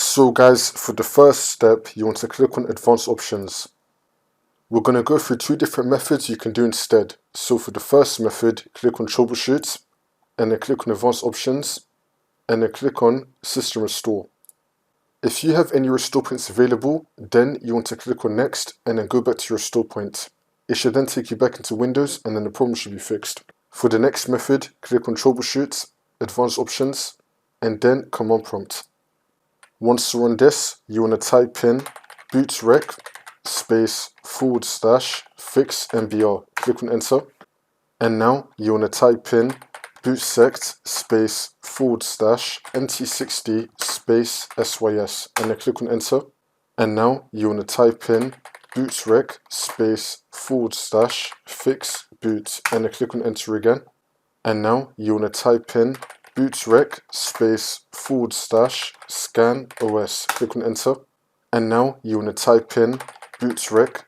So guys, for the first step, you want to click on Advanced Options. We're going to go through two different methods you can do instead. So for the first method, click on Troubleshoot, and then click on Advanced Options, and then click on System Restore. If you have any restore points available, then you want to click on Next, and then go back to your restore point. It should then take you back into Windows, and then the problem should be fixed. For the next method, click on Troubleshoot, Advanced Options, and then Command Prompt. Once you're on this, you want to type in bootrec /fix mbr. Click on enter. And now you want to type in bootsect /nt60 sys and then click on enter. And now you want to type in bootrec /fix boot and then click on enter again. And now you want to type in bootrec /scan os. Click on enter. And now you want to type in bootrec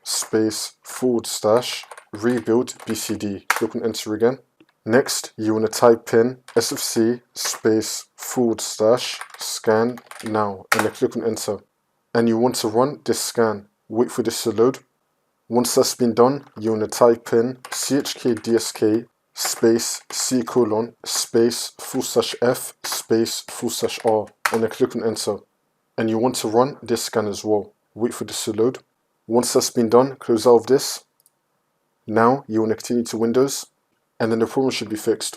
/rebuild bcd. Click on enter again. Next, you want to type in sfc /scan now and then click on enter. And you want to run this scan. Wait for this to load. Once that's been done, you want to type in chkdsk c:/f/r and then click on enter. And you want to run this scan as well. Wait for this to load. Once that's been done, close out of this. Now you want to continue to Windows, and then the problem should be fixed.